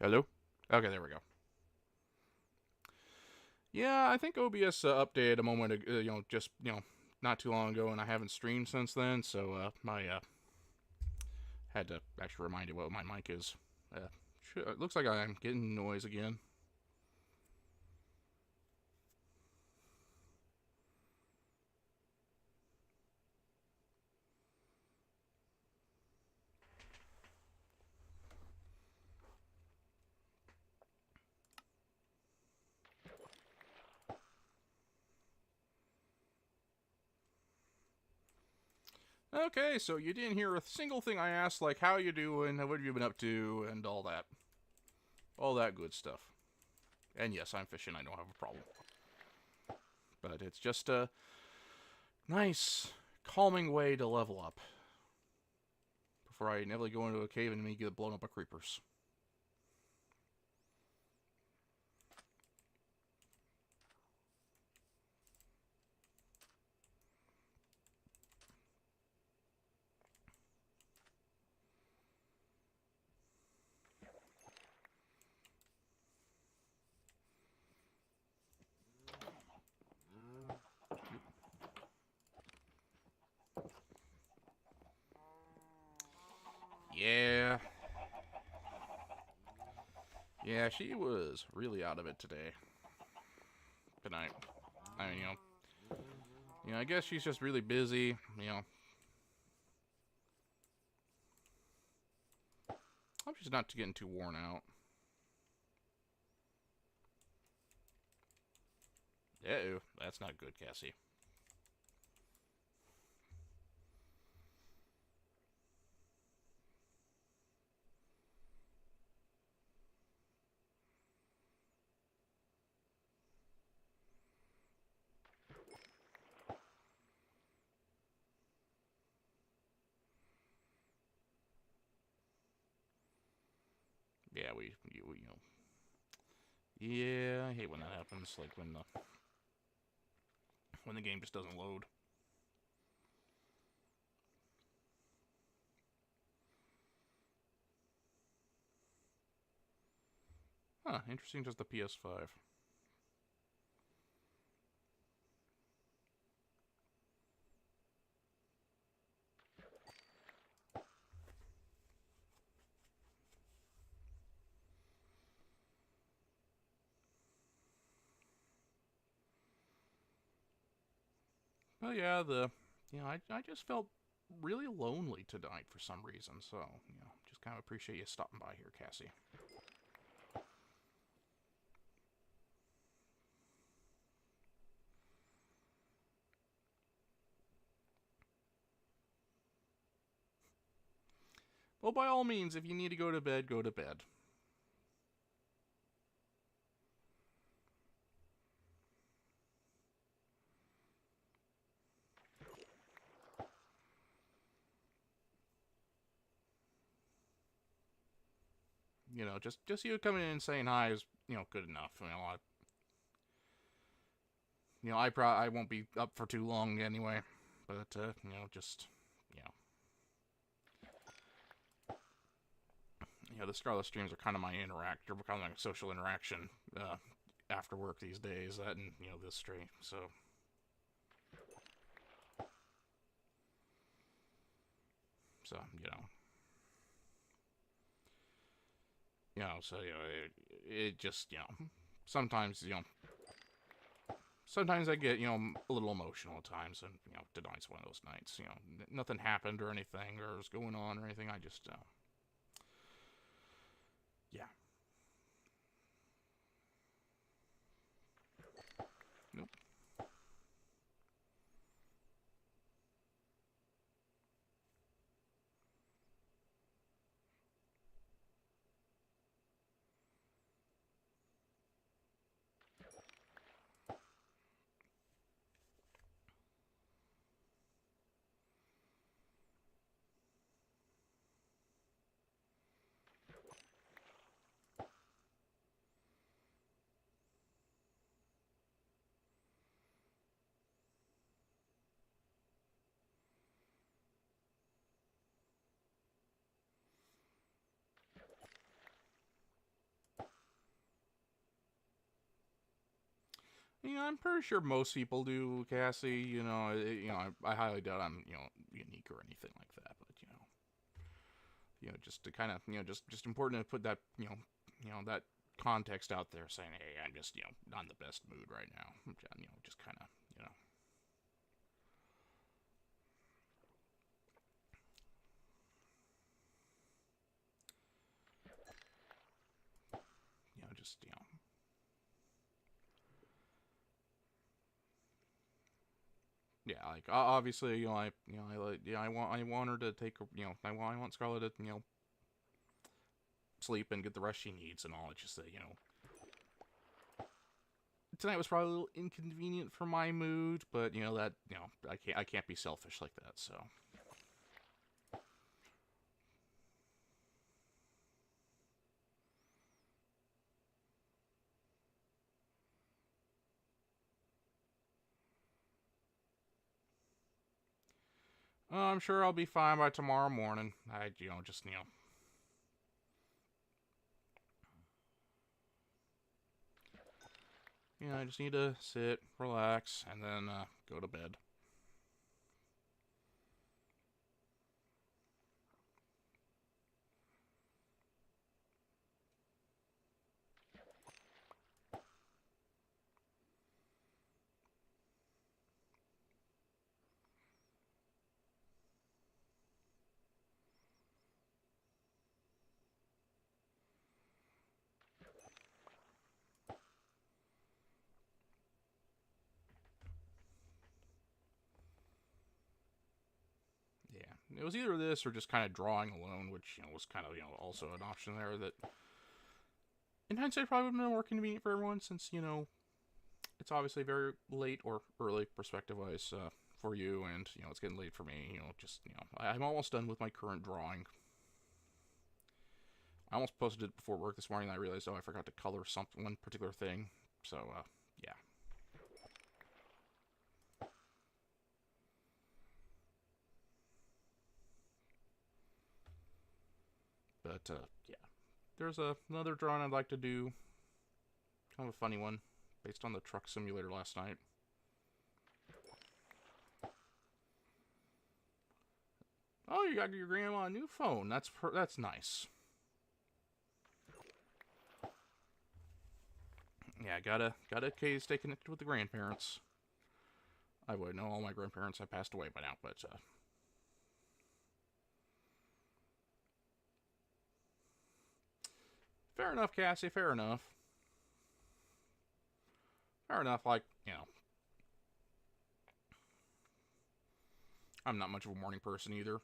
Hello? Okay, there we go. Yeah, I think OBS updated a moment ago, just, not too long ago, and I haven't streamed since then, so my had to actually remind you what my mic is. It looks like I'm getting noise again. Okay, so you didn't hear a single thing I asked, like how you doing, what have you been up to, and all that good stuff. And yes, I'm fishing. I don't have a problem, but it's just a nice, calming way to level up before I inevitably go into a cave and me get blown up by creepers. Yeah, yeah, she was really out of it today. Tonight. I mean, I guess she's just really busy. I hope she's not getting too worn out. Ew, that's not good, Cassie. Yeah, Yeah, I hate when that happens. Like when the game just doesn't load. Huh? Interesting. Just the PS5. But yeah, I just felt really lonely tonight for some reason. So just kind of appreciate you stopping by here, Cassie. Well, by all means, if you need to go to bed, go to bed. Just you coming in and saying hi is good enough. I won't be up for too long anyway. But just you know, the Scarlet streams are kind of my interactor, kind of like a social interaction after work these days. That and this stream. So it just sometimes sometimes I get a little emotional at times, and tonight's one of those nights. Nothing happened or anything or was going on or anything. I just yeah. Nope. You know, I'm pretty sure most people do, Cassie. I highly doubt I'm, unique or anything like that. But just to kind of, just important to put that, that context out there, saying, hey, I'm just, not in the best mood right now. Just kind of, just, yeah, like obviously, I want her to take, I want Scarlett to, sleep and get the rest she needs and all. It's just that, tonight was probably a little inconvenient for my mood, but that, I can't be selfish like that. So I'm sure I'll be fine by tomorrow morning. I just need to sit, relax, and then go to bed. Yeah, it was either this or just kind of drawing alone, which was kind of also an option there that, in hindsight, probably would have been more convenient for everyone since it's obviously very late or early perspective wise for you, and it's getting late for me. I'm almost done with my current drawing. I almost posted it before work this morning, and I realized, I forgot to color something, one particular thing. So, yeah. But, yeah. There's another drawing I'd like to do. Kind of a funny one, based on the truck simulator last night. Oh, you got your grandma a new phone. That's nice. Yeah, gotta stay connected with the grandparents. I would know all my grandparents have passed away by now, but fair enough, Cassie. Fair enough. Fair enough. Like I'm not much of a morning person either.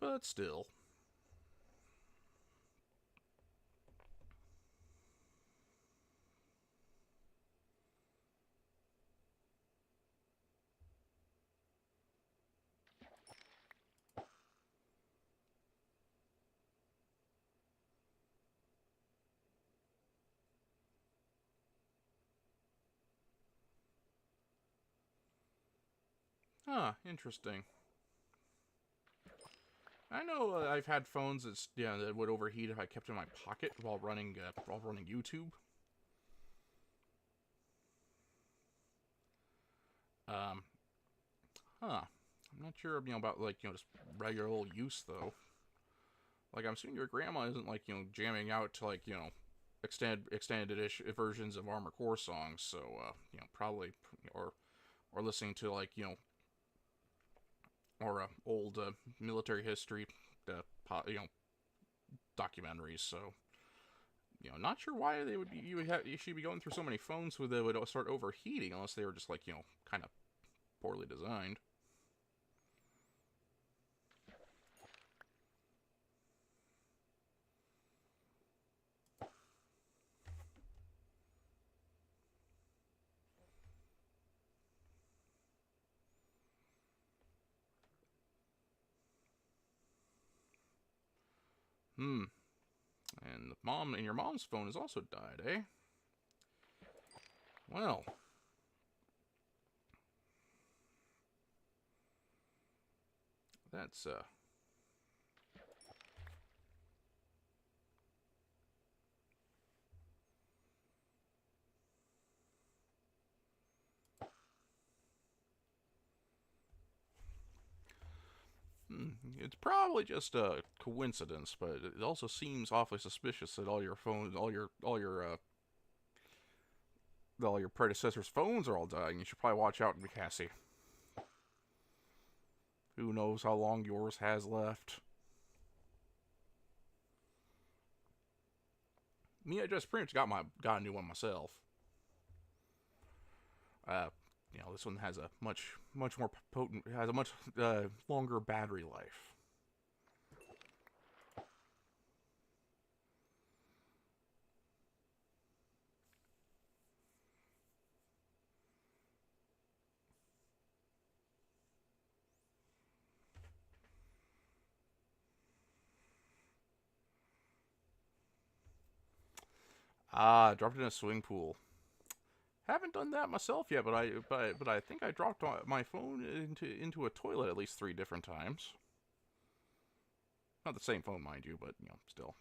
But still. Huh, interesting. I know I've had phones that would overheat if I kept it in my pocket while running YouTube. Um, huh. I'm not sure about like just regular old use though. Like I'm assuming your grandma isn't like jamming out to like extended versions of Armored Core songs, so probably or listening to like or old military history documentaries. So not sure why they would be you should be going through so many phones where they would start overheating unless they were just like kind of poorly designed. Hmm. And your mom's phone has also died, eh? Well. That's, it's probably just a coincidence, but it also seems awfully suspicious that all your predecessors' phones are all dying. You should probably watch out, Cassie. Who knows how long yours has left? Me, I just pretty much got a new one myself. Uh, this one has a much more potent, has a much longer battery life. Ah, dropped it in a swimming pool. Haven't done that myself yet, but I think I dropped my phone into a toilet at least 3 different times. Not the same phone, mind you, but still.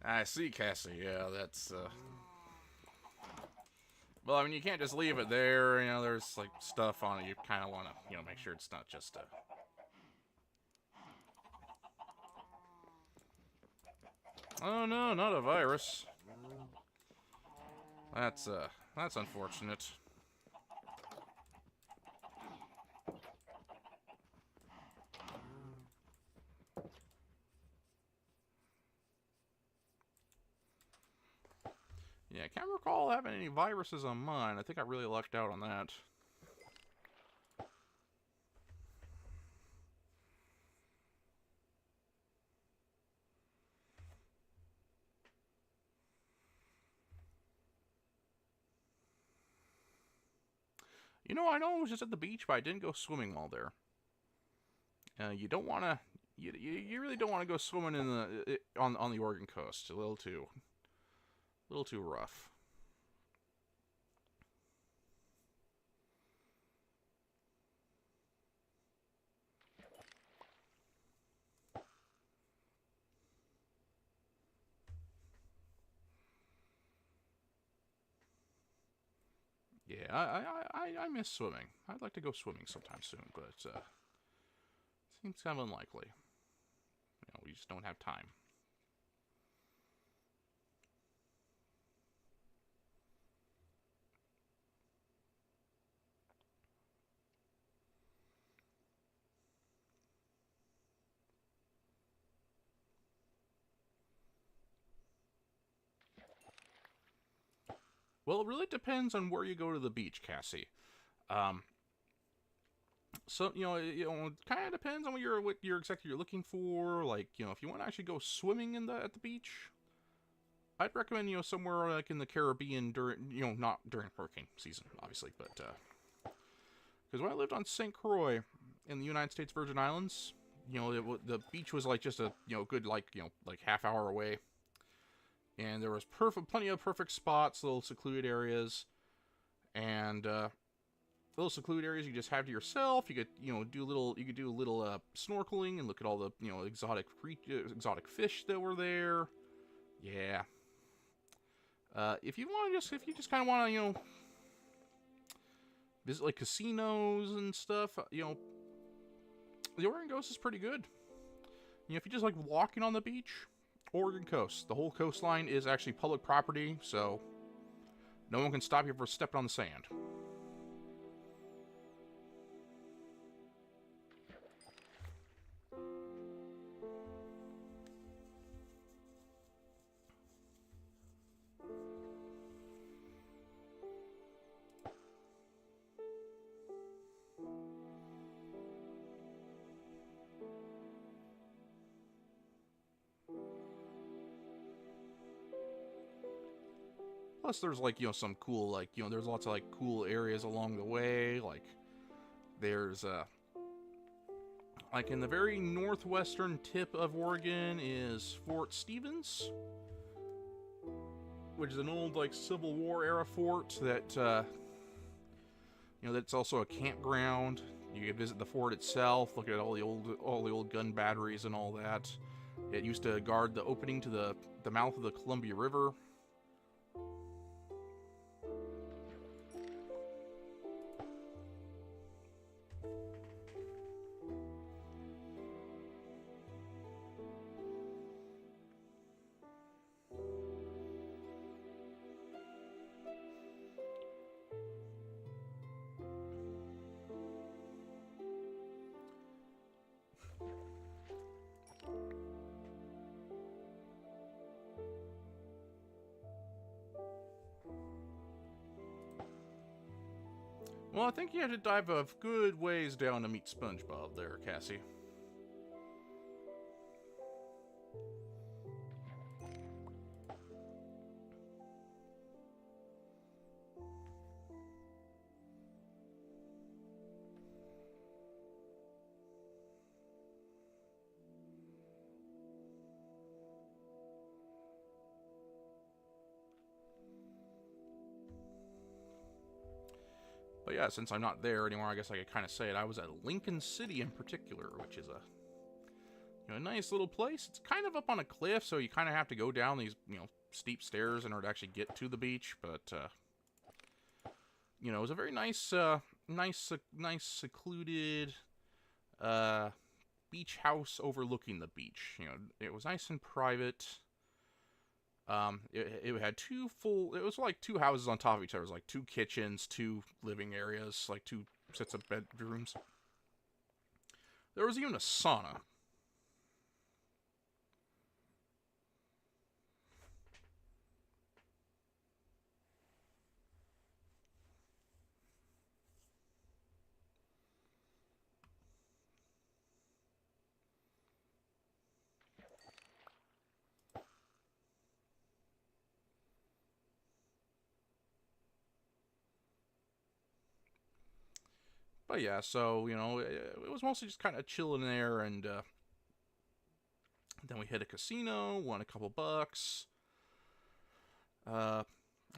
I see, Cassie. Yeah, that's. Well, I mean, you can't just leave it there. There's like stuff on it. You kind of want to, make sure it's not just a. Oh no, not a virus. That's unfortunate. Yeah, I can't recall having any viruses on mine. I think I really lucked out on that. I know I was just at the beach, but I didn't go swimming while there. You don't want to. You really don't want to go swimming on the Oregon coast. A little too rough. Yeah, I miss swimming. I'd like to go swimming sometime soon, but seems kind of unlikely. We just don't have time. Well, it really depends on where you go to the beach, Cassie. Um, so it kind of depends on what you're exactly you're looking for. Like, if you want to actually go swimming at the beach, I'd recommend somewhere like in the Caribbean during not during hurricane season, obviously, but because when I lived on St. Croix in the United States Virgin Islands, the beach was like just a good like half hour away, and there was plenty of perfect spots, little secluded areas, and little secluded areas you just have to yourself. You could do a little snorkeling and look at all the exotic fish that were there. Yeah. If you just kind of want to visit like casinos and stuff, the Oregon Ghost is pretty good. If you just like walking on the beach, Oregon coast. The whole coastline is actually public property, so no one can stop you from stepping on the sand. Plus, there's like, you know, some cool, like, you know, there's lots of like cool areas along the way. Like, there's like in the very northwestern tip of Oregon is Fort Stevens, which is an old like Civil War era fort that you know, that's also a campground. You can visit the fort itself, look at all the old gun batteries and all that. It used to guard the opening to the mouth of the Columbia River. Well, I think you had to dive a good ways down to meet SpongeBob there, Cassie. But yeah, since I'm not there anymore, I guess I could kind of say it. I was at Lincoln City in particular, which is a nice little place. It's kind of up on a cliff, so you kind of have to go down these, you know, steep stairs in order to actually get to the beach. But you know, it was a very nice, nice secluded beach house overlooking the beach. You know, it was nice and private. It had it was like two houses on top of each other. It was like two kitchens, two living areas, like two sets of bedrooms. There was even a sauna. But yeah, so, you know, it was mostly just kind of chilling there, and then we hit a casino, won a couple bucks. I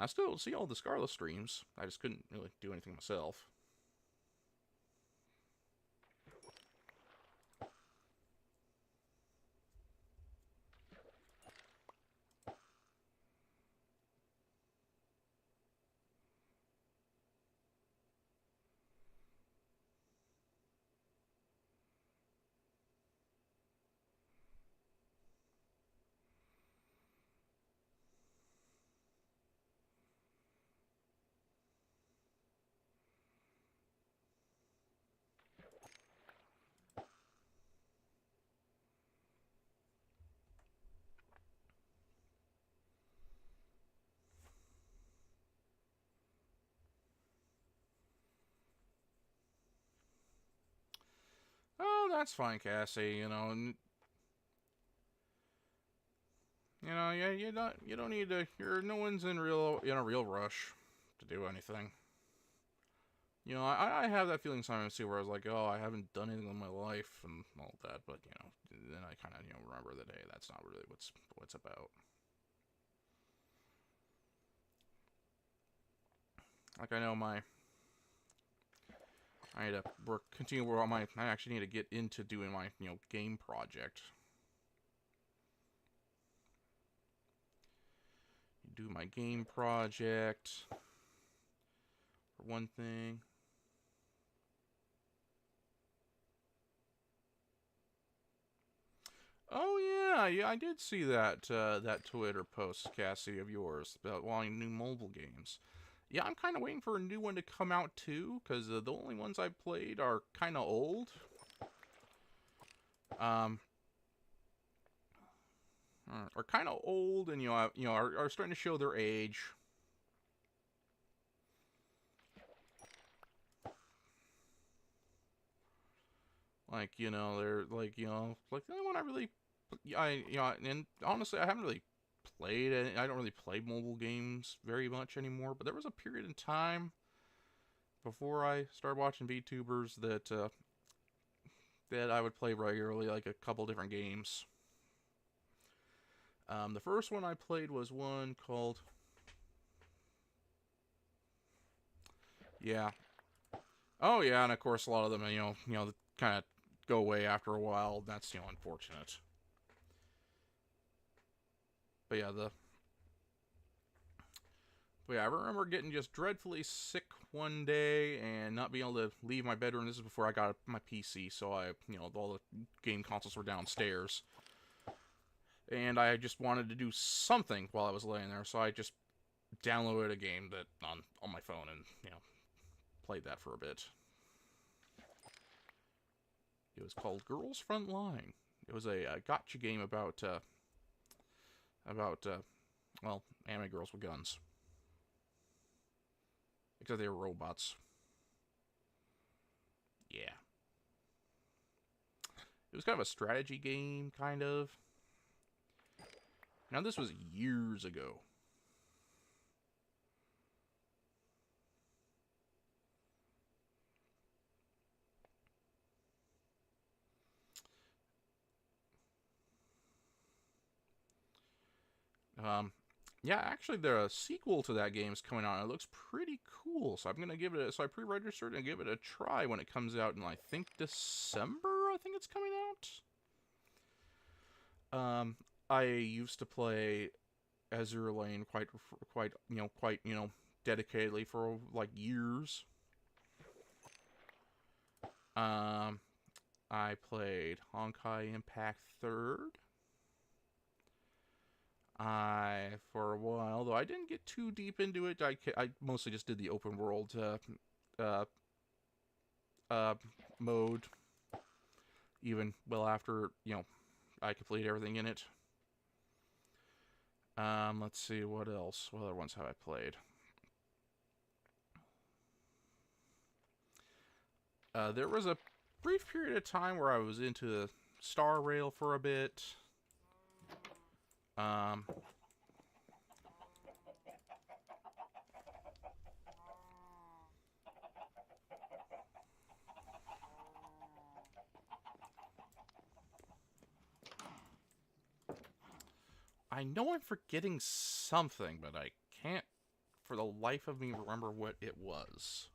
still see all the Scarlet streams. I just couldn't really do anything myself. Oh, that's fine, Cassie. You know, and you know, yeah, you don't need to. No one's in a real rush to do anything. You know, I have that feeling sometimes too, where I was like, oh, I haven't done anything in my life and all that, but you know, then I kind of, you know, remember that, hey, that's not really what's about. Like, I know I need to continue where I actually need to get into doing my, you know, game project. Do my game project for one thing. Oh yeah, I did see that that Twitter post, Cassie, of yours about wanting new mobile games. Yeah, I'm kind of waiting for a new one to come out too, because the only ones I've played are kind of old. Um, are kind of old, and are starting to show their age. Like they're like the only one I really, and honestly, I haven't really played it. I don't really play mobile games very much anymore. But there was a period in time before I started watching VTubers that I would play regularly, like a couple different games. The first one I played was one called, yeah, oh yeah, and of course a lot of them, kind of go away after a while. That's unfortunate. But yeah, I remember getting just dreadfully sick one day and not being able to leave my bedroom. This is before I got my PC, so all the game consoles were downstairs. And I just wanted to do something while I was laying there, so I just downloaded a game that on my phone and, played that for a bit. It was called Girls Front Line. It was a gotcha game about well, anime girls with guns. Except they were robots. Yeah. It was kind of a strategy game, kind of. Now, this was years ago. Yeah, actually, the sequel to that game is coming out. It looks pretty cool, so I'm gonna give it. So I pre-registered and give it a try when it comes out in I think December. I think it's coming out. I used to play Azure Lane quite dedicatedly for like years. I played Honkai Impact 3rd. For a while, though I didn't get too deep into it. I mostly just did the open world uh, uh, mode, even well after I completed everything in it. Let's see what else. What other ones have I played? There was a brief period of time where I was into Star Rail for a bit. Um, I know I'm forgetting something, but I can't for the life of me remember what it was.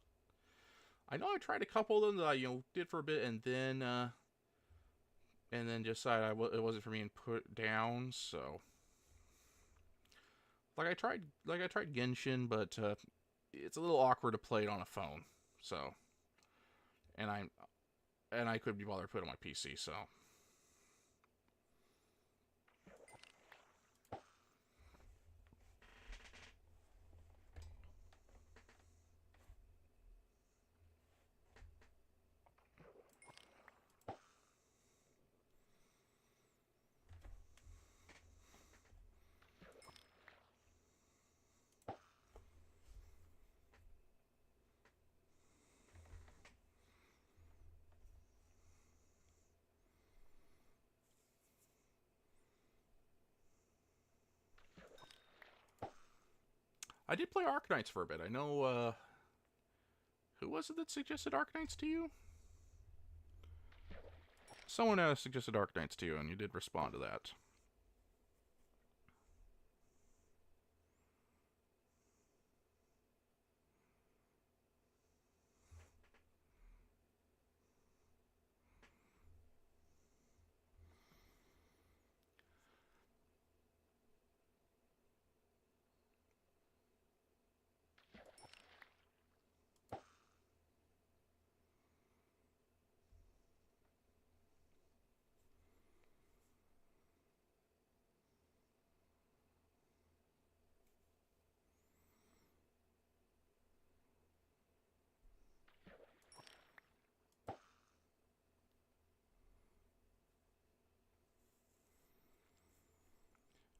I know I tried a couple of them that I did for a bit, and then decided it wasn't for me and put down. So I tried Genshin, but it's a little awkward to play it on a phone. So and I couldn't be bothered to put it on my PC. So I did play Arknights for a bit. I know who was it that suggested Arknights to you? Someone suggested Arknights to you, and you did respond to that.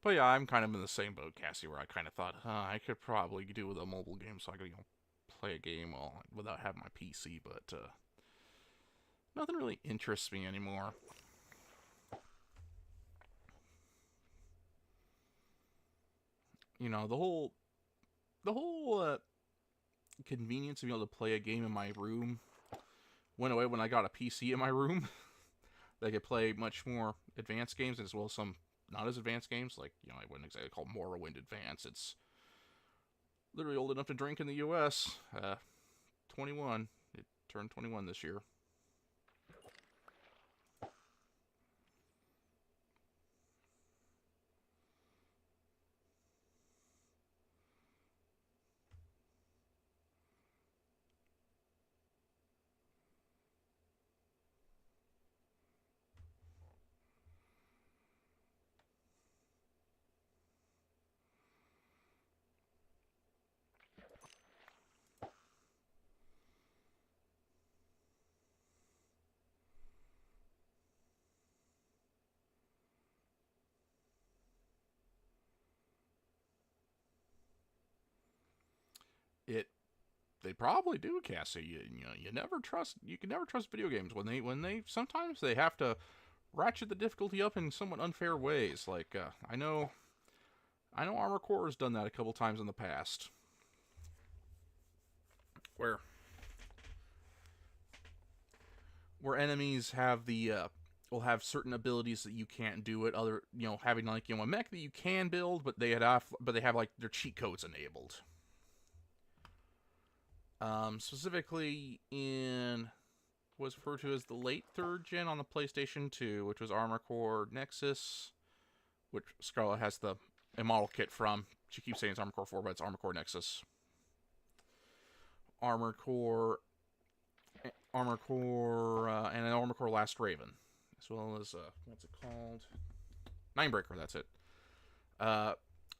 But yeah, I'm kind of in the same boat, Cassie, where I kind of thought, I could probably do with a mobile game so I could, play a game without having my PC, but nothing really interests me anymore. The whole convenience of being able to play a game in my room went away when I got a PC in my room. That could play much more advanced games as well as some not as advanced games. Like, I wouldn't exactly call Morrowind advanced. It's literally old enough to drink in the U.S. 21. It turned 21 this year. It They probably do, Cassie. You can never trust video games when they sometimes they have to ratchet the difficulty up in somewhat unfair ways. Like I know Armor Core has done that a couple times in the past, where enemies have will have certain abilities that you can't do it. Other having like a mech that you can build, but they have like their cheat codes enabled. Specifically in was referred to as the late third gen on the PlayStation 2, which was Armor Core Nexus, which Scarlet has a model kit from. She keeps saying it's Armor Core 4, but it's Armor Core Nexus. Armor Core, and an Armor Core Last Raven, as well as what's it called? Ninebreaker. That's it.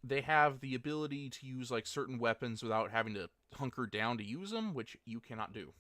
They have the ability to use like certain weapons without having to hunker down to use them, which you cannot do.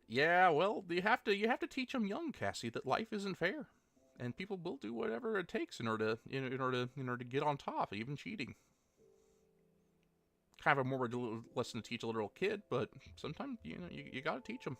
Yeah, well, you have to teach them young, Cassie, that life isn't fair, and people will do whatever it takes in order to get on top, even cheating. Kind of a more lesson to teach a little kid, but sometimes you got to teach them.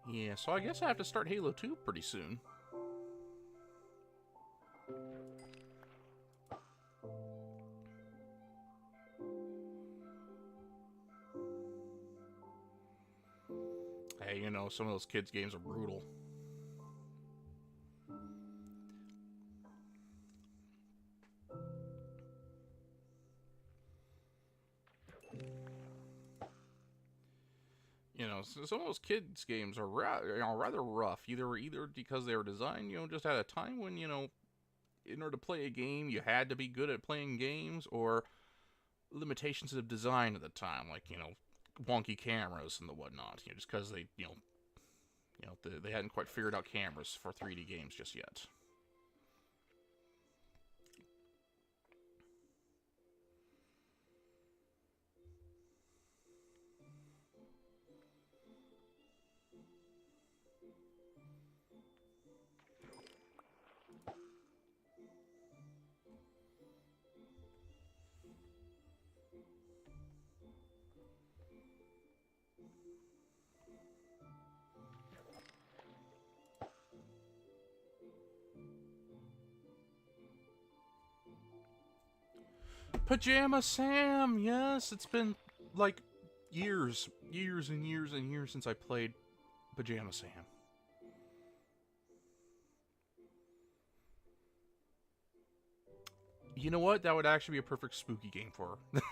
Yeah, so I guess I have to start Halo 2 pretty soon. Hey, some of those kids' games are brutal. You know, some of those kids games are rather rough. Either because they were designed, just at a time when, in order to play a game, you had to be good at playing games, or limitations of design at the time, like, wonky cameras and the whatnot. Just because they hadn't quite figured out cameras for 3D games just yet. Pajama Sam! Yes, it's been like years and years and years since I played Pajama Sam. You know what? That would actually be a perfect spooky game for her.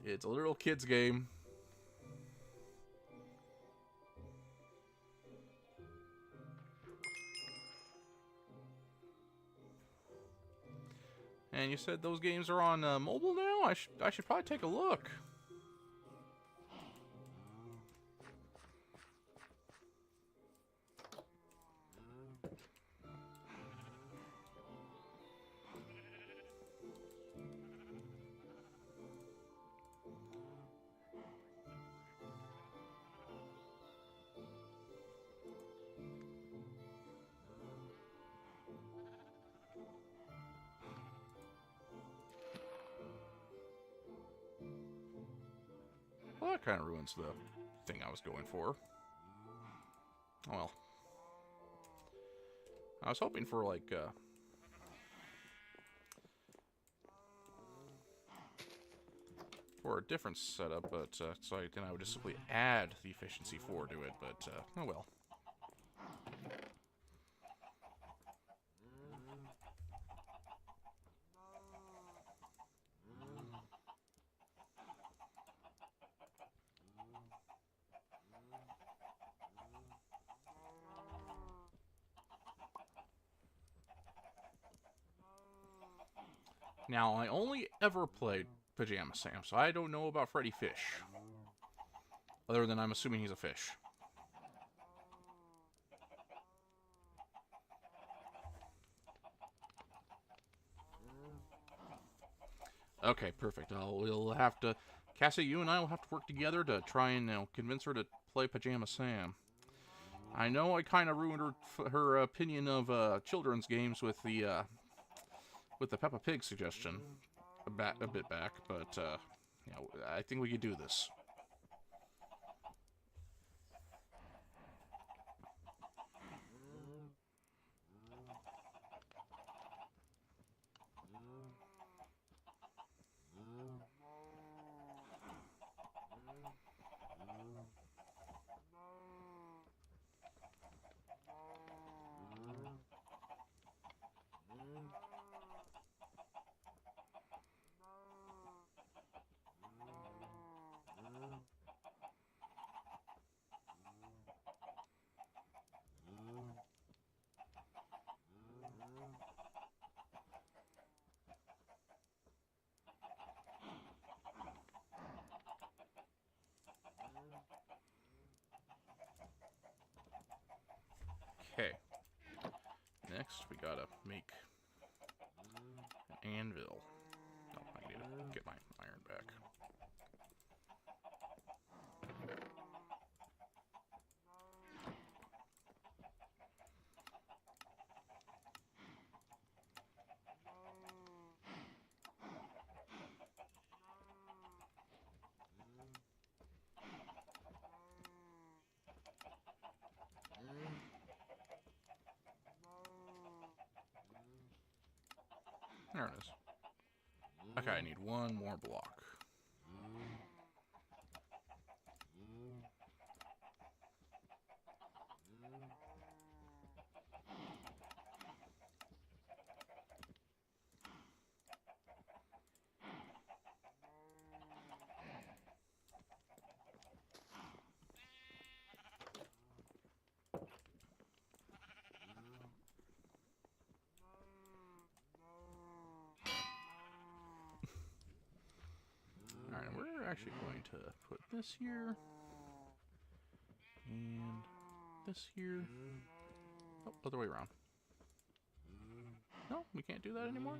It's a little kid's game. And you said those games are on mobile now? I should probably take a look. Well, that kind of ruins the thing I was going for. Well, I was hoping for, like, for a different setup, but, so then I would just simply add the efficiency 4 to it, but, oh well. Now, I only ever played Pajama Sam, so I don't know about Freddy Fish. Other than I'm assuming he's a fish. Okay, perfect. We'll have to... Cassie, you and I will have to work together to try and convince her to play Pajama Sam. I know I kind of ruined her opinion of children's games with the Peppa Pig suggestion a bit back, but I think we could do this. Okay. Next, we gotta make an anvil. Oh, I need to get my iron back. There it is. Okay, I need one more block. actually going to put this here. And this here. Oh, other way around. No, we can't do that anymore?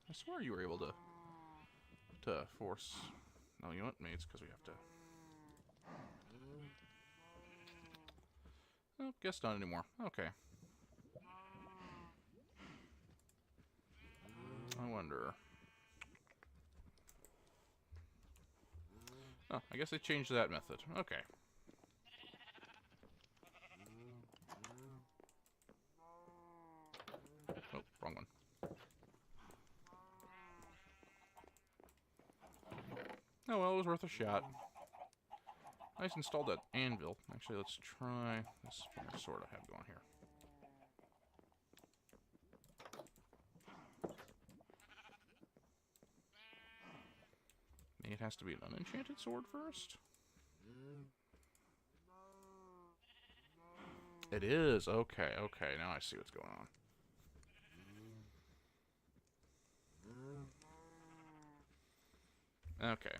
I swear you were able to force... No, you know what? Maybe it's because we have to... Oh, guess not anymore. Okay. I wonder... Oh, I guess they changed that method. Okay. Oh, wrong one. Oh, well, it was worth a shot. Nice installed that anvil. Actually, let's try this sword I have going here. Maybe it has to be an unenchanted sword first? It is. Okay, okay. Now I see what's going on. Okay.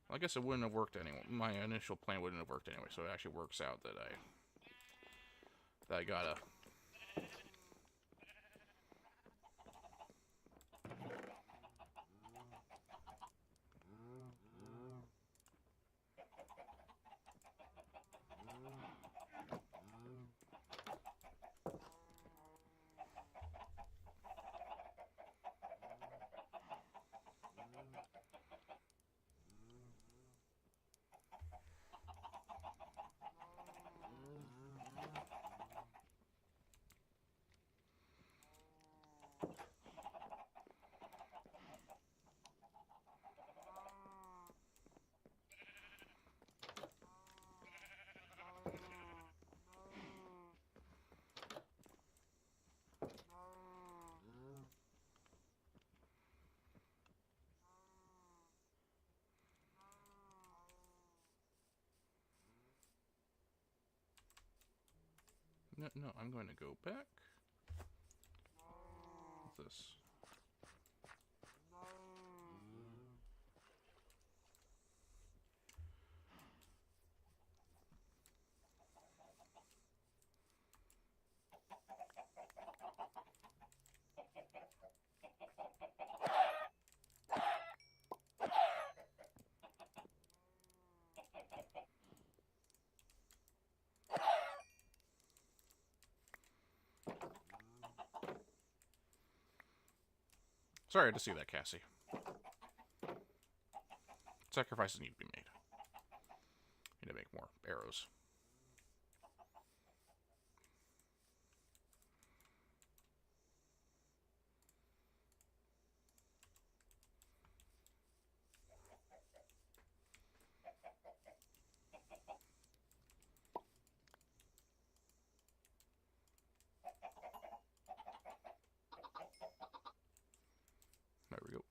Well, I guess it wouldn't have worked anyway. My initial plan wouldn't have worked anyway, so it actually works out that I gotta... No, no, I'm going to go back. What's this? Sorry to see that, Cassie. Sacrifices need to be made. Need to make more arrows. There we go.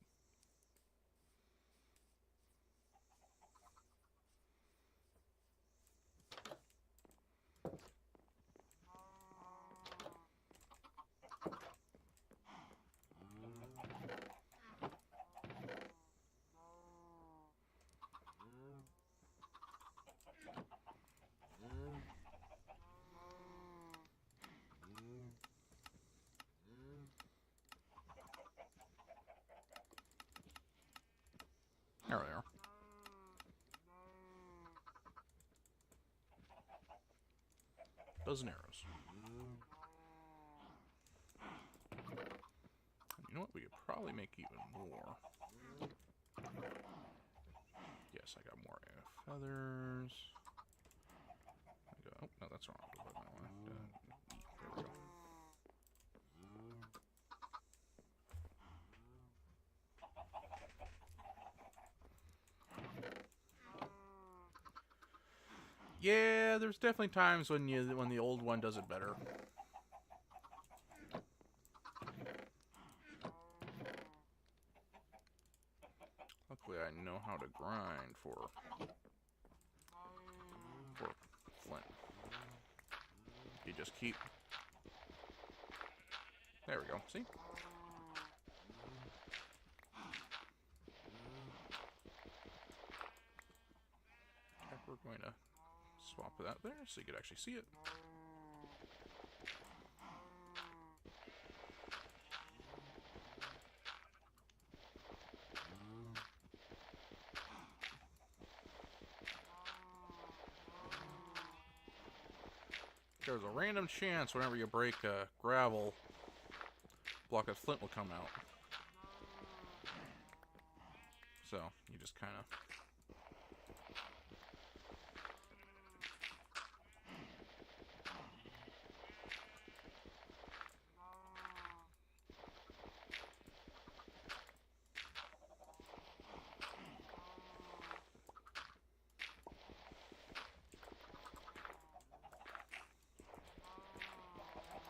There we are. Dozen arrows. You know what? We could probably make even more. Yes, I got more feathers. Oh, no, that's wrong. There we go. Yeah, there's definitely times when the old one does it better. Luckily, I know how to grind for flint. You just keep... There we go. See? we're going to swap that there so you could actually see it. There's a random chance whenever you break a gravel block of flint will come out. So, you just kind of...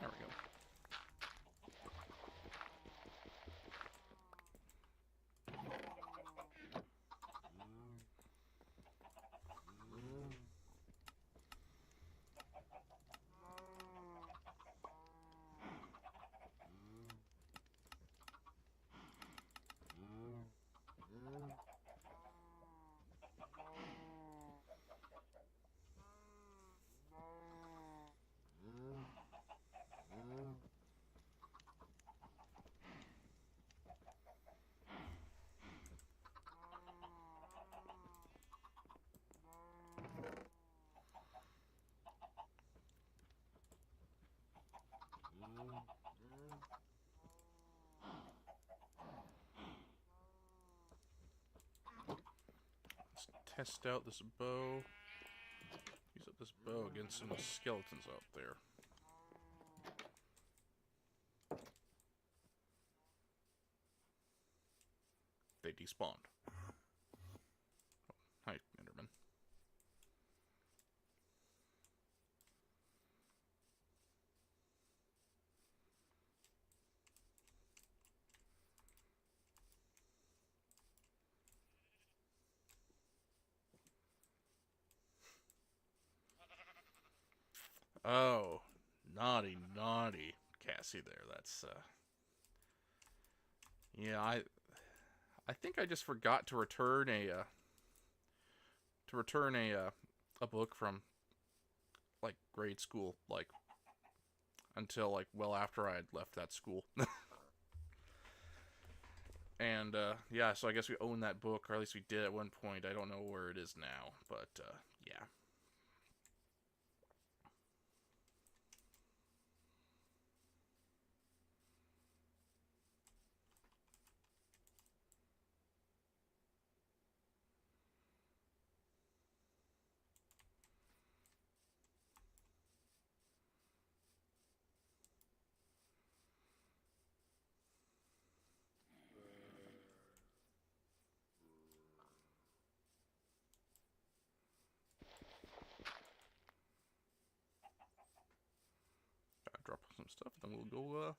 There we go. Let's test out this bow. Use up this bow against some skeletons out there. They despawned. Oh, hi, Enderman. Oh, naughty, naughty Cassie there. That's, yeah, I think I just forgot to return a book from, like, grade school, like, until, like, well after I had left that school. And, yeah, so I guess we own that book, or at least we did at one point. I don't know where it is now, but, yeah. Drop some stuff, then we'll go,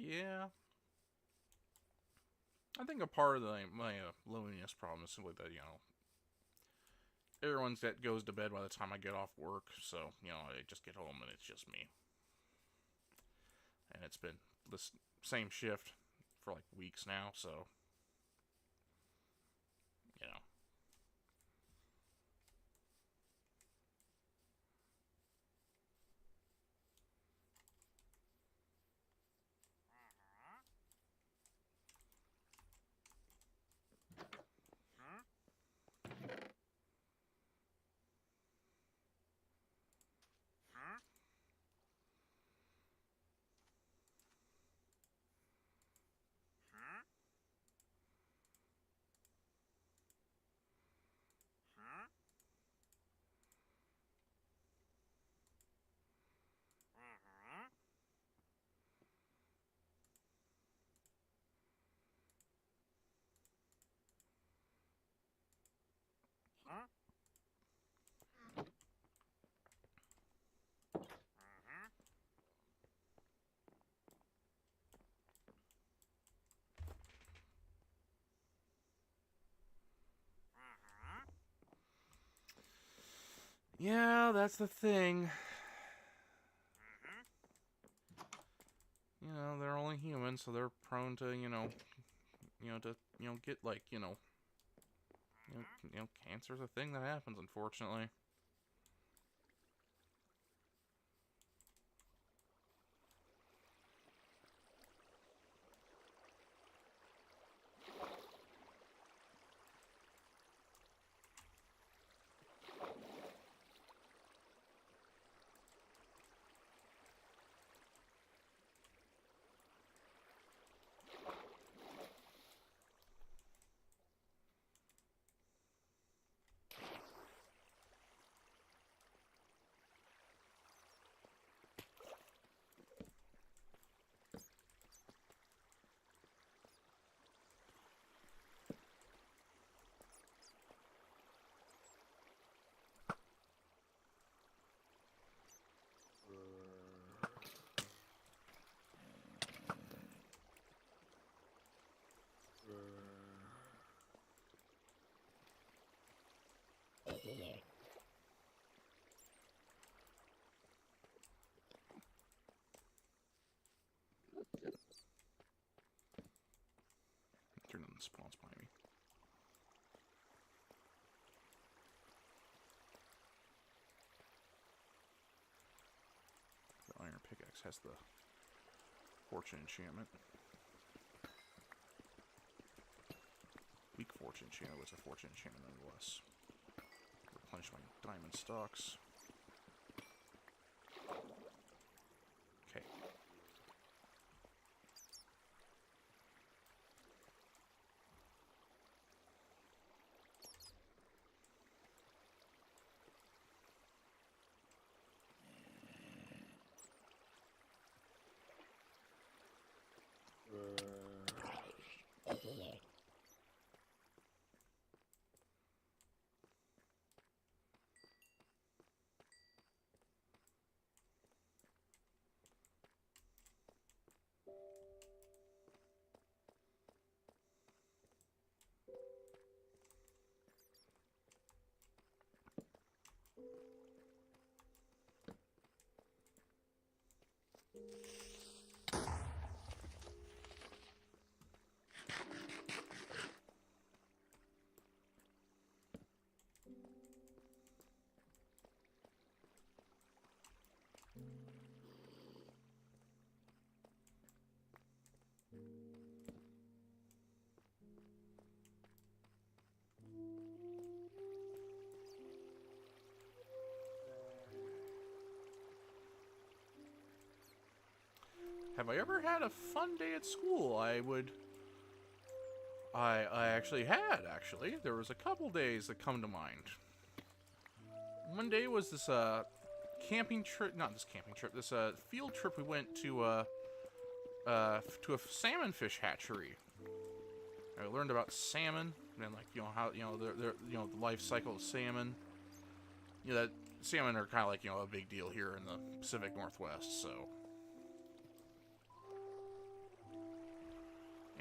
Yeah. I think a part of my loneliness problem is simply that, everyone's that goes to bed by the time I get off work, so, I just get home and it's just me. And it's been this same shift for like weeks now, so, you know. Yeah, that's the thing. They're only human, so they're prone to, get like, cancer's a thing that happens, unfortunately. Turn on the spawns behind me. The iron pickaxe has the fortune enchantment. Weak fortune enchantment was a fortune enchantment nonetheless. Replenish my diamond stocks. Okay. Have I ever had a fun day at school? I actually had, actually. There was a couple days that come to mind. One day was this, camping trip, not this camping trip, this, field trip we went to a salmon fish hatchery. I learned about salmon, and, like, how, the life cycle of salmon. That salmon are kind of like, a big deal here in the Pacific Northwest, so...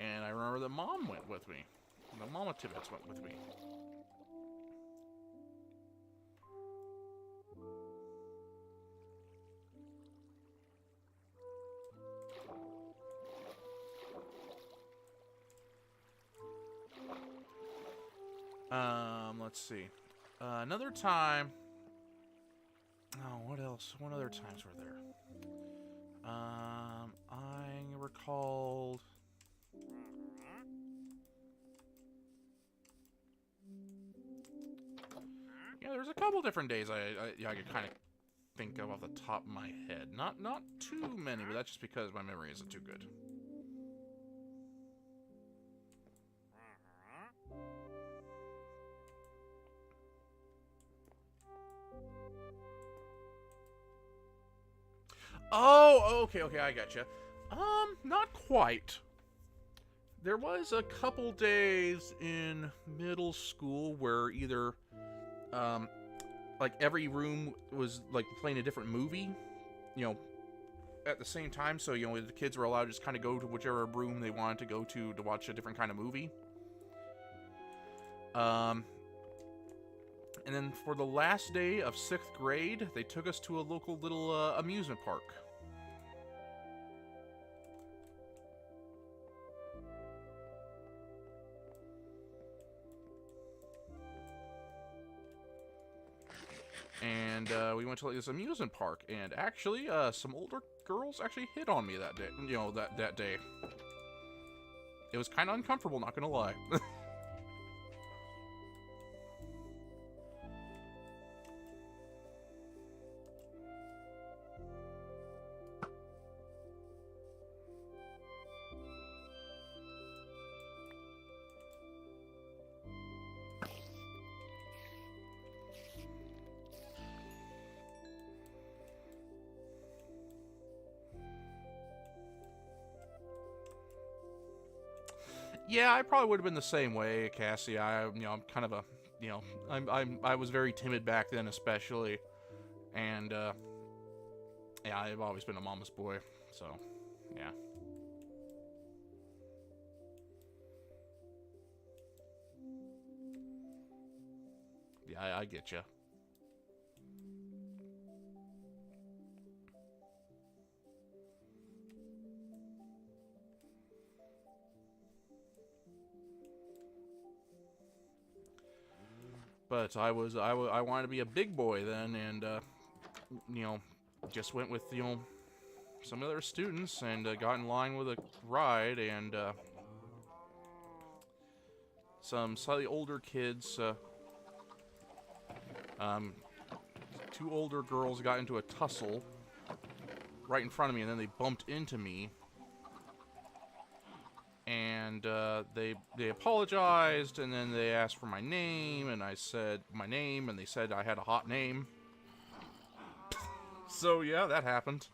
And I remember that Mom went with me. The Mama Tibbets went with me. Let's see. Another time. Oh, what else? What other times were there? I recalled. Yeah, there's a couple different days I could kind of think of off the top of my head. Not too many, but that's just because my memory isn't too good. Oh, okay, I gotcha. Not quite. There was a couple days in middle school where either, like every room was like playing a different movie, you know, at the same time. So, you know, the kids were allowed to just kind of go to whichever room they wanted to go to watch a different kind of movie. And then for the last day of 6th grade, they took us to a local little amusement park. And we went to like, this amusement park, and actually, some older girls actually hit on me that day. You know, that day. It was kind of uncomfortable, not gonna lie. Yeah, I probably would have been the same way, Cassie. I'm kind of a, I was very timid back then, especially, and yeah, I've always been a mama's boy, so yeah. Yeah, I get you. But I wanted to be a big boy then, and you know, just went with some other students and got in line with a ride, and some slightly older kids. Two older girls got into a tussle right in front of me, and then they bumped into me. And they apologized, and then they asked for my name, and I said my name, and they said I had a hot name. So yeah, that happened.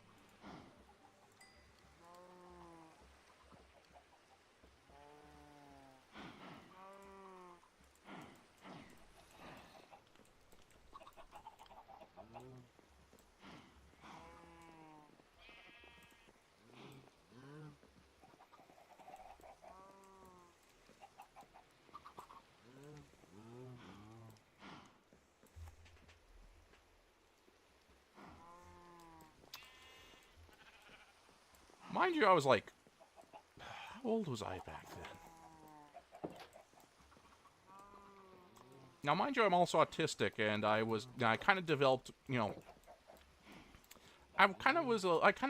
Mind you, I was like, how old was I back then? Now, mind you, I'm also autistic, and I kind of developed, I kind of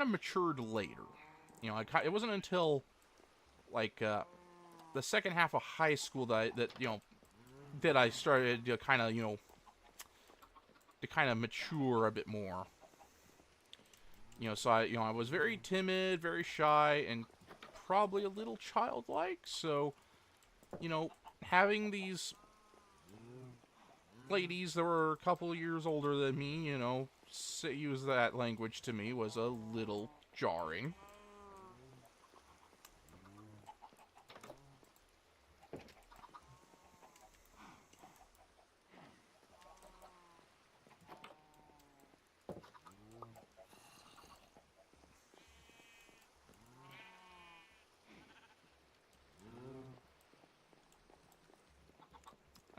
matured later. It wasn't until, like, the second half of high school that I started to kind of mature a bit more. So I was very timid, very shy, and probably a little childlike. So, having these ladies that were a couple of years older than me, use that language to me was a little jarring.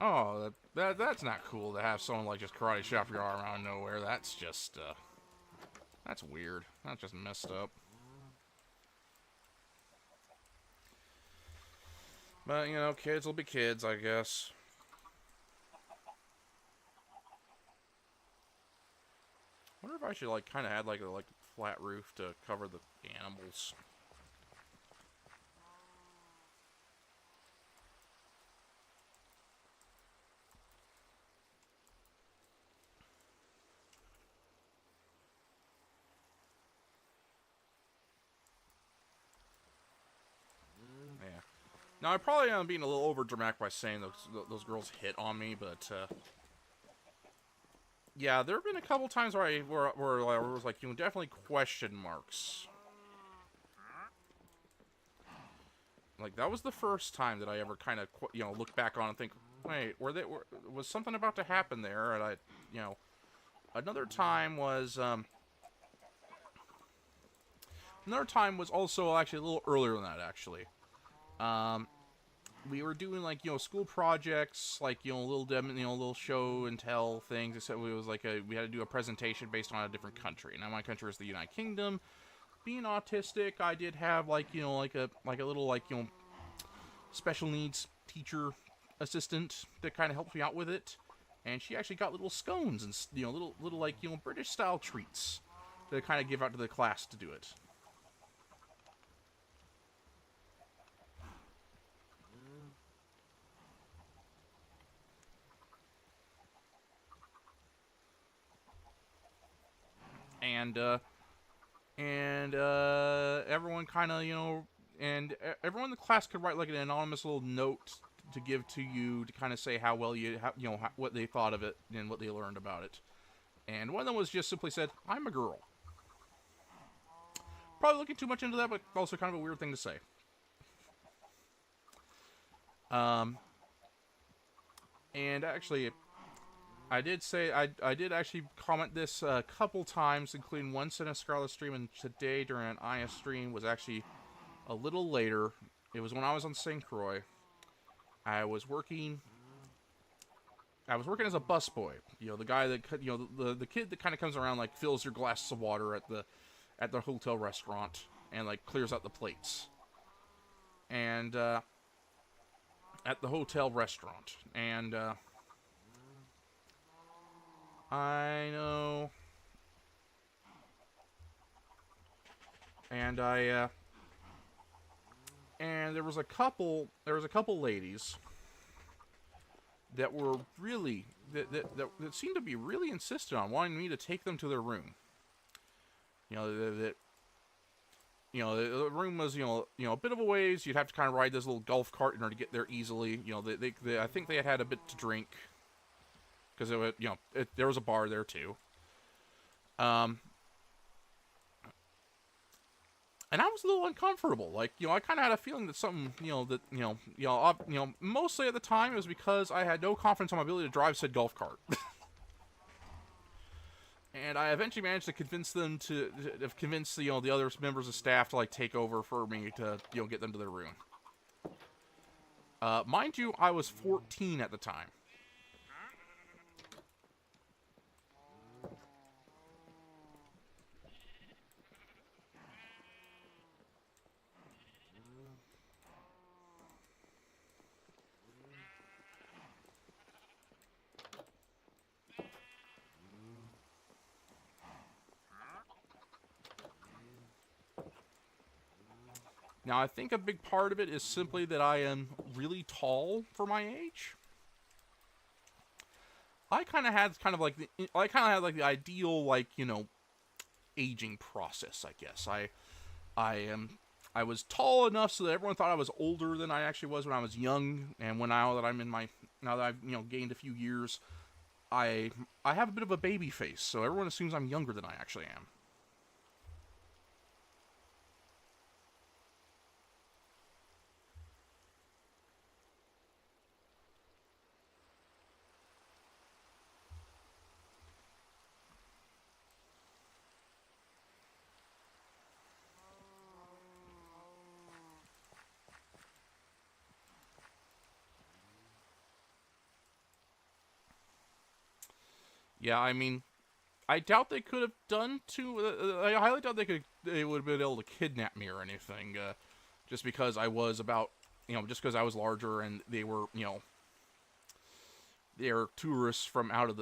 Oh, that's not cool to have someone like just karate chop your arm out of nowhere. That's just that's weird. That's just messed up. But you know, kids will be kids, I guess. I wonder if I should like kind of add like a flat roof to cover the animals. Yeah. Now I probably am being a little over dramatic by saying those girls hit on me, but yeah, there have been a couple times where I was like, you know, definitely question marks. Like that was the first time that I ever kind of you know look back on and think, wait, was something about to happen there? And I, you know, another time was also actually a little earlier than that actually. Um, we were doing like you know school projects, like you know little show and tell things. Except it was like we had to do a presentation based on a different country. Now my country is the United Kingdom. Being autistic, I did have like you know like a little like you know special needs teacher assistant that kind of helped me out with it, and she actually got little scones and you know little like you know British style treats to kind of give out to the class to do it. And everyone kind of you know everyone in the class could write like an anonymous little note to give to you to kind of say how well you know what they thought of it and what they learned about it. And one of them was just simply said, "I'm a girl." Probably looking too much into that, but also kind of a weird thing to say. Um, and actually, I did actually comment this a couple times, including once in a Scarlet stream, and today during an IS stream was actually a little later. It was when I was on St. Croix. I was working. I was working as a busboy. You know, the guy that you know the kid that kind of comes around like fills your glasses of water at the hotel restaurant and like clears out the plates. And at the hotel restaurant, and I know, and and there was a couple ladies that were really that seemed to be really insistent on wanting me to take them to their room. You know that you know the room was you know a bit of a ways. You'd have to kind of ride this little golf cart in order to get there easily. You know I think they had a bit to drink because you know there was a bar there too. Um, and I was a little uncomfortable. Like, you know, I kind of had a feeling that something, mostly at the time it was because I had no confidence in my ability to drive said golf cart. And I eventually managed to convince them to convince you know the other members of staff to like take over for me to you know get them to their room. Mind you, I was 14 at the time. Now, I think a big part of it is simply that I am really tall for my age. I kind of had the ideal like you know aging process. I guess I am I was tall enough so that everyone thought I was older than I actually was when I was young, and now that I've you know gained a few years, I have a bit of a baby face, so everyone assumes I'm younger than I actually am. Yeah, I mean, I doubt they could have done too. I highly doubt they would have been able to kidnap me or anything. Just because I was about, just because I was larger and they were, they're tourists from off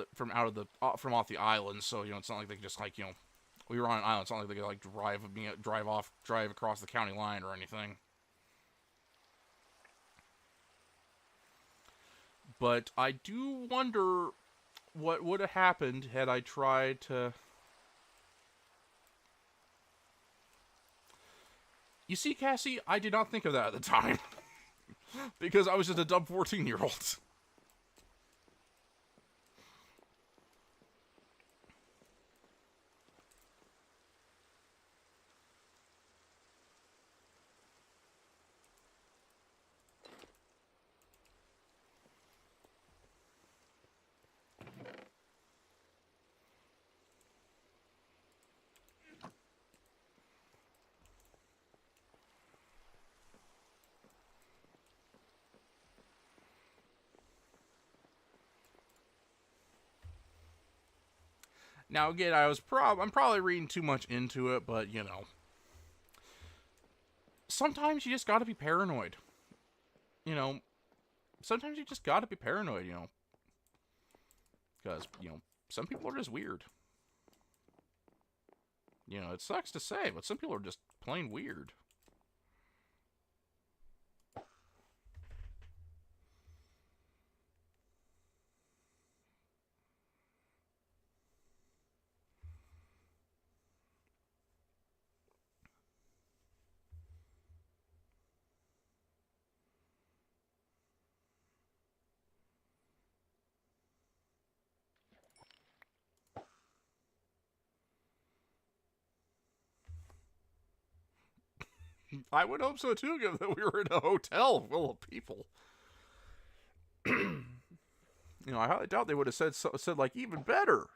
the island. So it's not like they could just like we were on an island. It's not like they could like drive across the county line or anything. But I do wonder what would have happened had I tried to. You see, Cassie, I did not think of that at the time because I was just a dumb 14-year-old. Now again, I'm probably reading too much into it, but sometimes you just got to be paranoid. You know, sometimes you just got to be paranoid. Because some people are just weird. It sucks to say, but some people are just plain weird. I would hope so too, given that we were in a hotel full of people. I highly doubt they would have said like even better.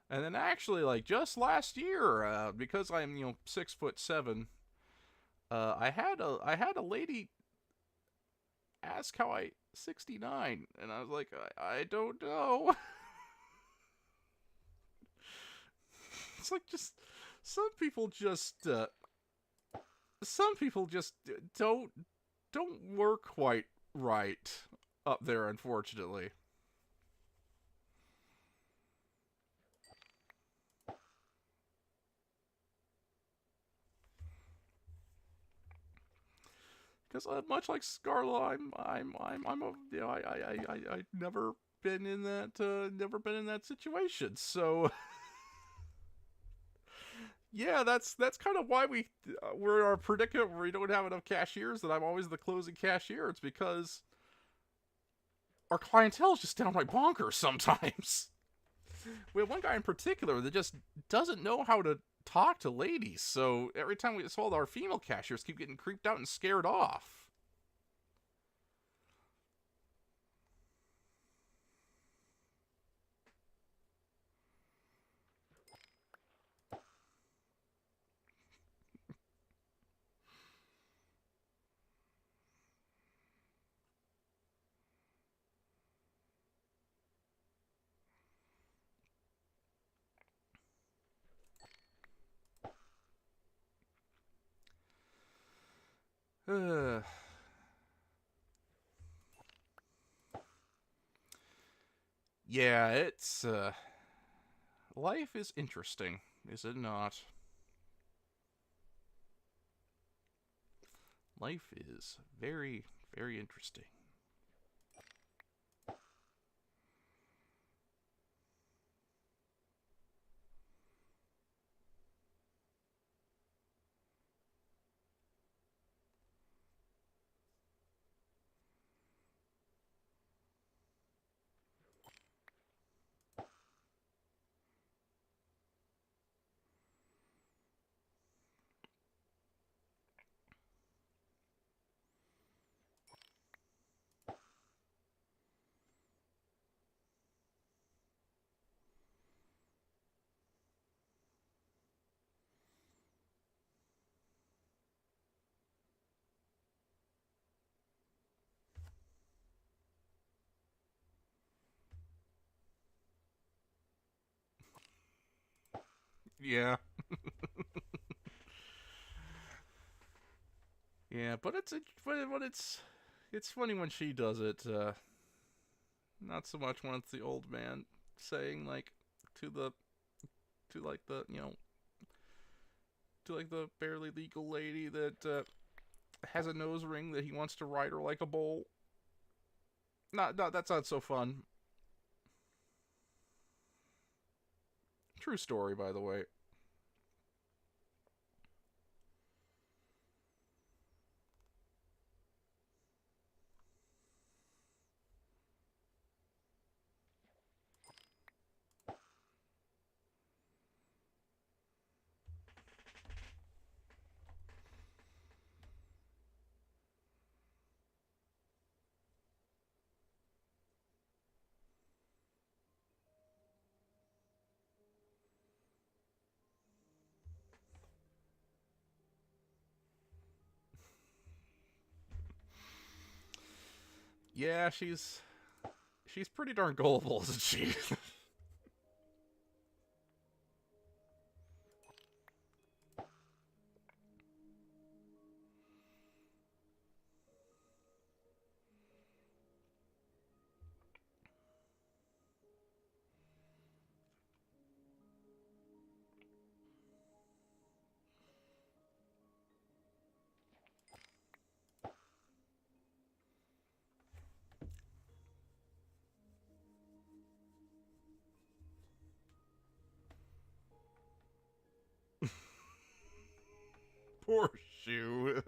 And then actually, like just last year, because I'm 6'7", I had a lady ask how I 69, and I was like, I don't know. It's like just some people just some people just don't work quite right up there, unfortunately. Because much like Scarla, I'm a I never been in that situation. So yeah, that's kind of why we're in our predicament where we don't have enough cashiers. That I'm always the closing cashier. It's because our clientele is just downright bonkers sometimes. We have one guy in particular that just doesn't know how to talk to ladies. So every time we saw our female cashiers keep getting creeped out and scared off. Yeah, it's life is interesting, is it not? Life is very, very interesting. Yeah. Yeah, but it's funny when she does it. Not so much when it's the old man saying like to the to like the to like the barely legal lady that has a nose ring that he wants to ride her like a bull. Not that's not so fun. True story, by the way. Yeah, she's pretty darn gullible, isn't she? Poor shoe.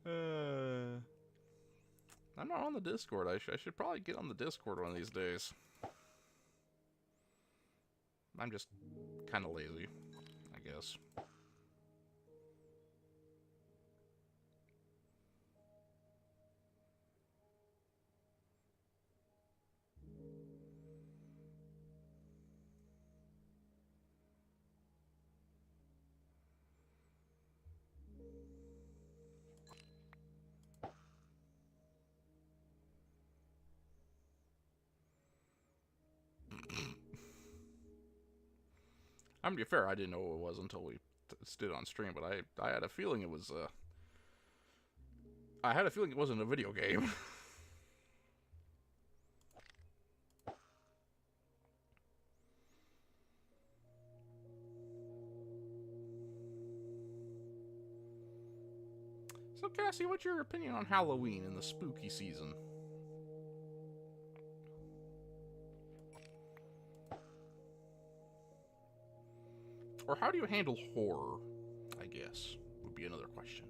uh, I'm not on the Discord. I should probably get on the Discord one of these days. I'm just kind of lazy, I guess. I'm to be fair, I didn't know what it was until we stood on stream, but I had a feeling it was I had a feeling it wasn't a video game. So Cassie, what's your opinion on Halloween in the spooky season? Or how do you handle horror, I guess, would be another question.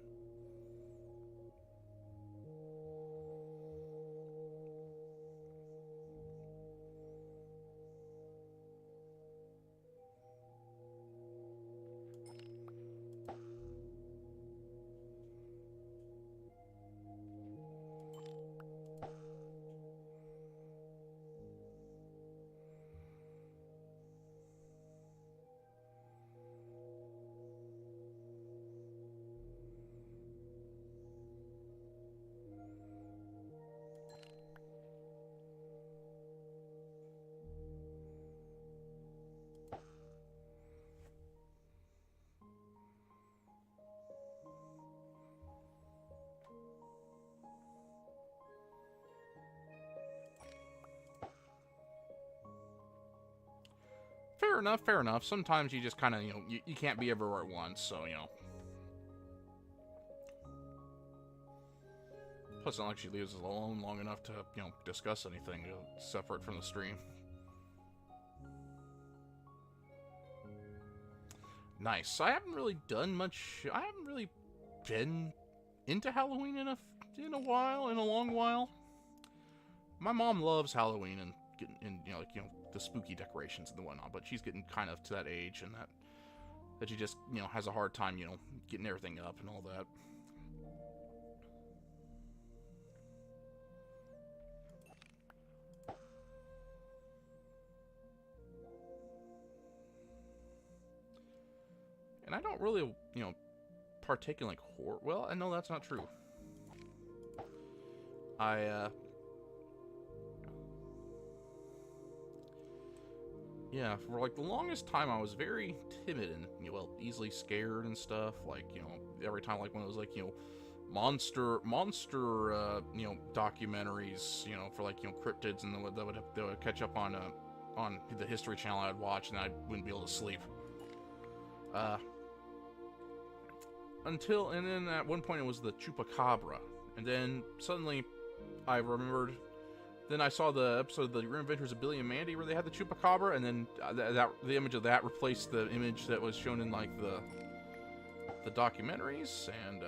Fair enough, fair enough. Sometimes you just kind of, you can't be everywhere at once, so, Plus, it's not like she leaves us alone long enough to, discuss anything separate from the stream. Nice. I haven't really done much. I haven't really been into Halloween in a long while. My mom loves Halloween and getting in, the spooky decorations and the whatnot, but she's getting kind of to that age and that she just, has a hard time, getting everything up and all that. And I don't really, partake in like horror. Well, I know that's not true. I yeah, for like the longest time, I was very timid and well, easily scared and stuff. Like every time, like when it was like monster documentaries, for like cryptids, and they would catch up on the History Channel I'd watch, and I wouldn't be able to sleep. Uh, and then at one point it was the chupacabra, and then suddenly I remembered. Then I saw the episode of the Grim Adventures of Billy and Mandy where they had the chupacabra, and then the image of that replaced the image that was shown in like the documentaries, and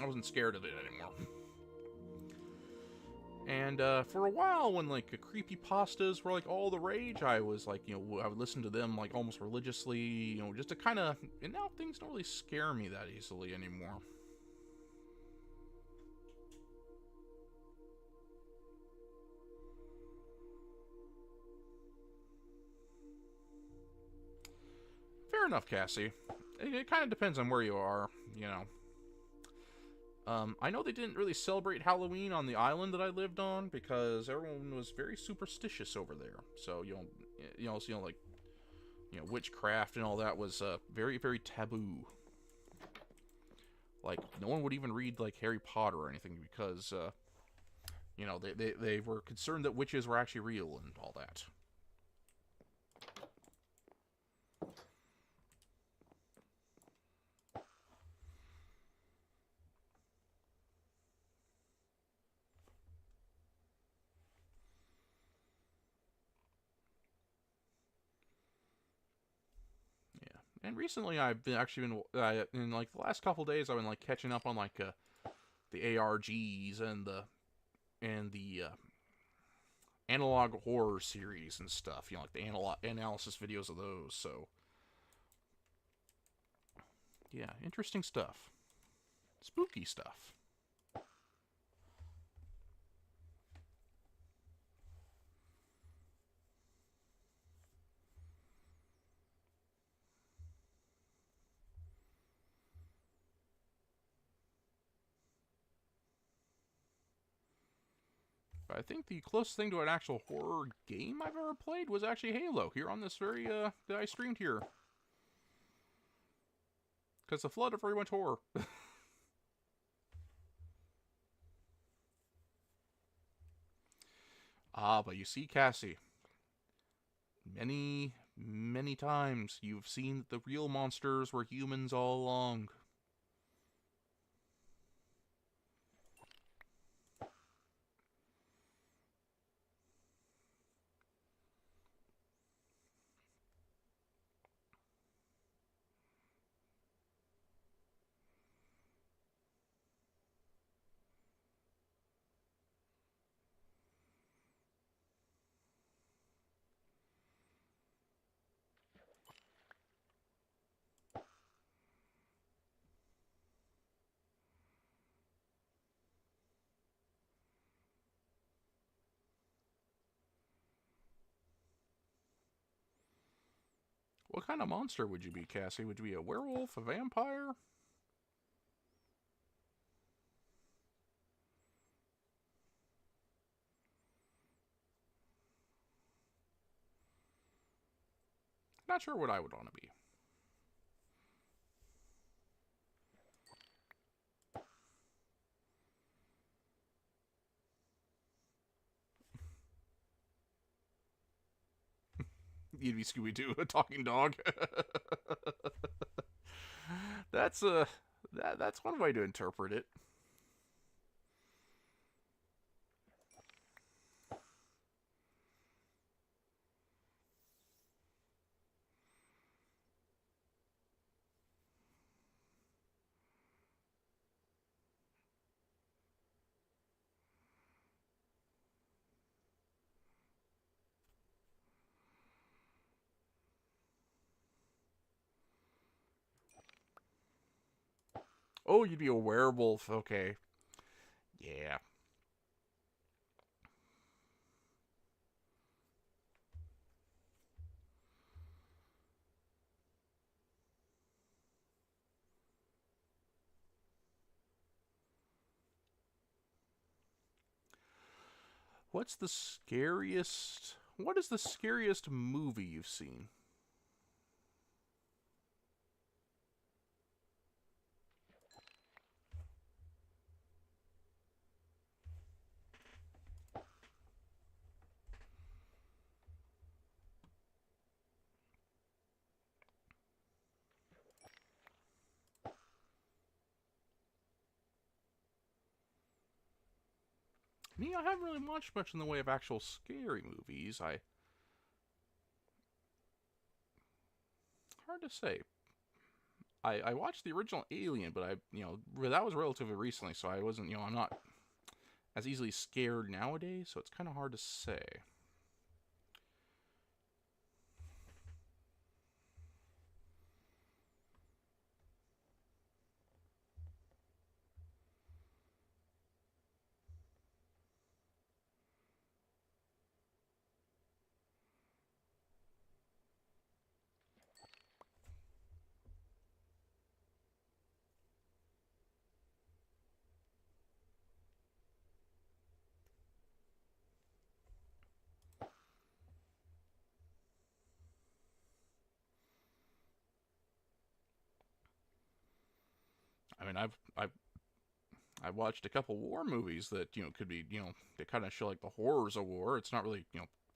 I wasn't scared of it anymore. And for a while, when like creepypastas were like all the rage, I was like, I would listen to them like almost religiously, just to kind of. And now things don't really scare me that easily anymore. Fair enough, Cassie. It kind of depends on where you are, I know they didn't really celebrate Halloween on the island that I lived on because everyone was very superstitious over there. So like witchcraft and all that was very very taboo. Like no one would even read like Harry Potter or anything because they were concerned that witches were actually real and all that. And recently, I've been in like the last couple days, I've been like catching up on like the ARGs and the analog horror series and stuff. Like the analysis videos of those. So yeah, interesting stuff, spooky stuff. I think the closest thing to an actual horror game I've ever played was actually Halo, here on this very, that I streamed here. Because the flood of very much horror. But you see, Cassie, many, many times you've seen that the real monsters were humans all along. What kind of monster would you be, Cassie? Would you be a werewolf, a vampire? Not sure what I would want to be. You'd be Scooby-Doo, a talking dog. That's that's one way to interpret it. Oh, you'd be a werewolf. Okay. Yeah. What's the scariest... What is the scariest movie you've seen? Me, I haven't really watched much in the way of actual scary movies. Hard to say. I watched the original Alien, but that was relatively recently, so I wasn't, I'm not as easily scared nowadays, so it's kind of hard to say. I mean, I've watched a couple war movies that could be they kind of show like the horrors of war. It's not really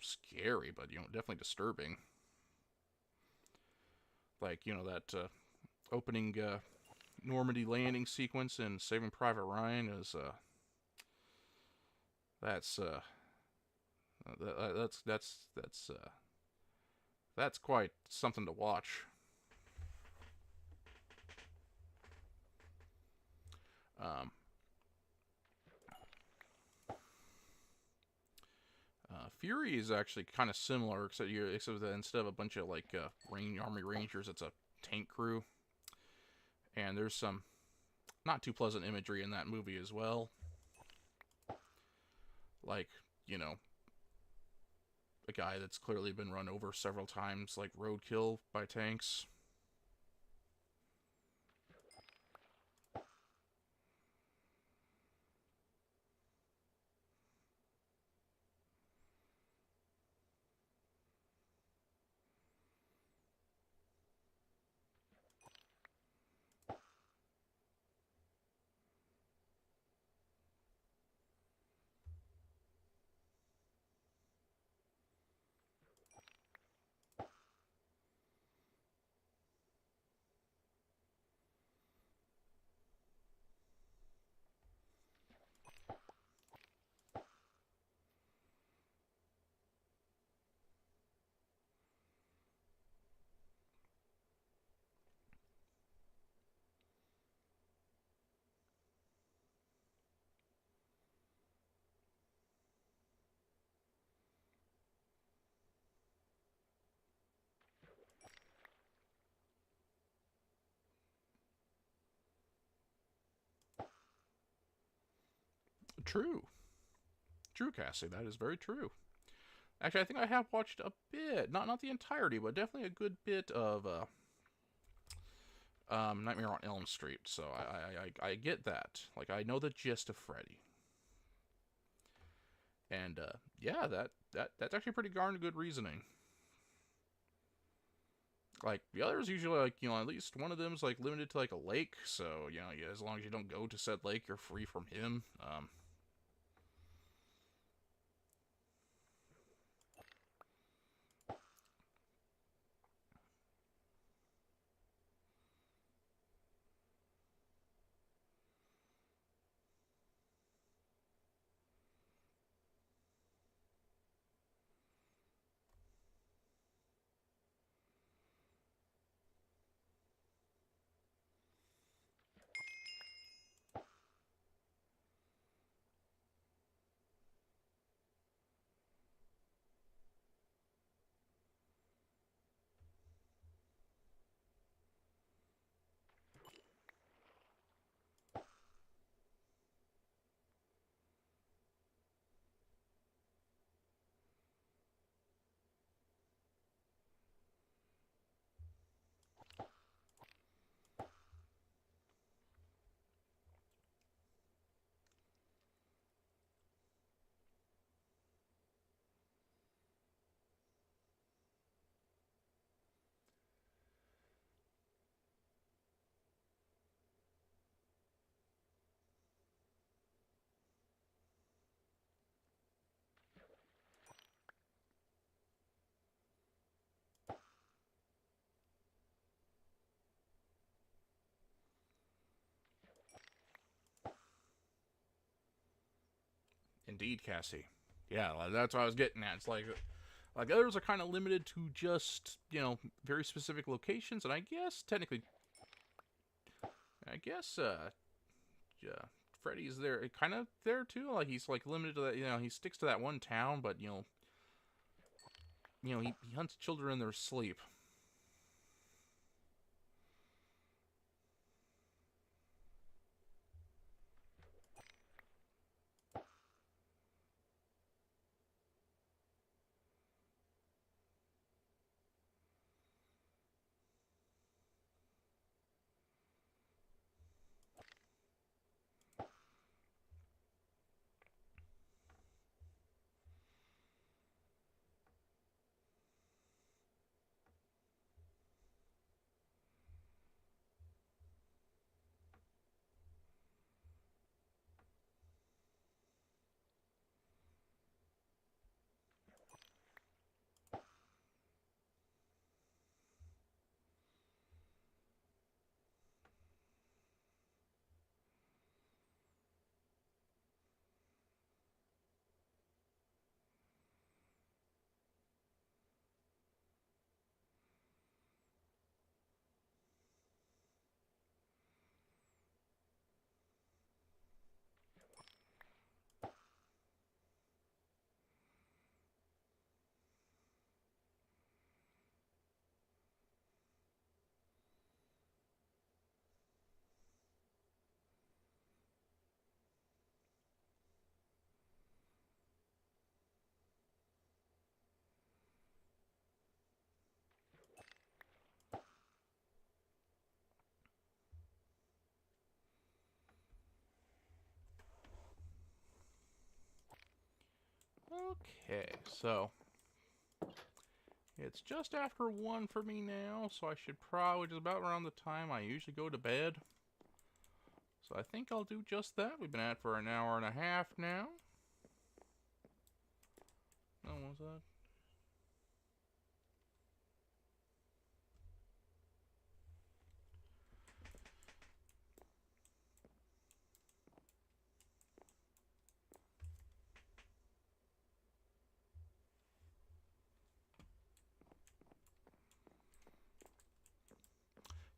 scary, but definitely disturbing. Like that opening Normandy landing sequence in Saving Private Ryan is that's that's quite something to watch. Um, Fury is actually kind of similar, except that instead of a bunch of like Army Rangers, it's a tank crew, and there's some not too pleasant imagery in that movie as well. Like a guy that's clearly been run over several times, like roadkill by tanks. True, true, Cassie. That is very true. Actually, I think I have watched a bit, not the entirety, but definitely a good bit of Nightmare on Elm Street. So I get that. Like I know the gist of Freddy, and yeah, that's actually pretty darn good reasoning. Like the others usually like at least one of them's like limited to like a lake, so yeah, as long as you don't go to said lake, you're free from him. Indeed, Cassie. Yeah, that's what I was getting at. It's like others are kind of limited to just, you know, very specific locations, and I guess technically, yeah, Freddy's there, kind of there too. Like he's like limited to that, you know, he sticks to that one town, but he hunts children in their sleep. Okay, so it's just after 1 for me now, so I should probably just about around the time I usually go to bed. So I think I'll do just that. We've been at it for an hour and a half now. Oh, what was that?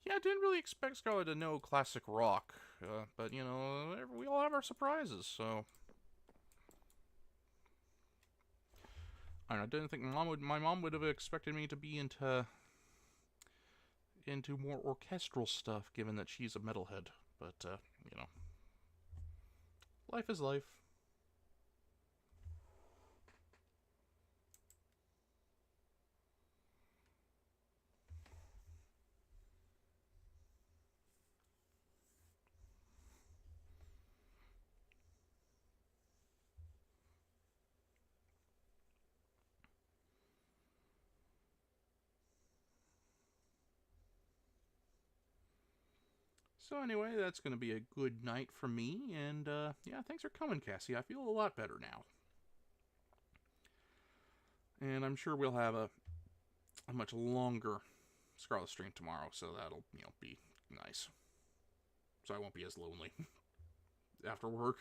Yeah, I didn't really expect Scarlet to know classic rock, but you know, we all have our surprises, so. I didn't think my mom would have expected me to be into more orchestral stuff, given that she's a metalhead. But you know, life is life. So anyway, that's going to be a good night for me, and yeah, thanks for coming, Cassie. I feel a lot better now, and I'm sure we'll have a much longer Scarlet stream tomorrow, so that'll be nice. So I won't be as lonely after work.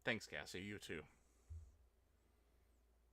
Thanks, Cassie. You too.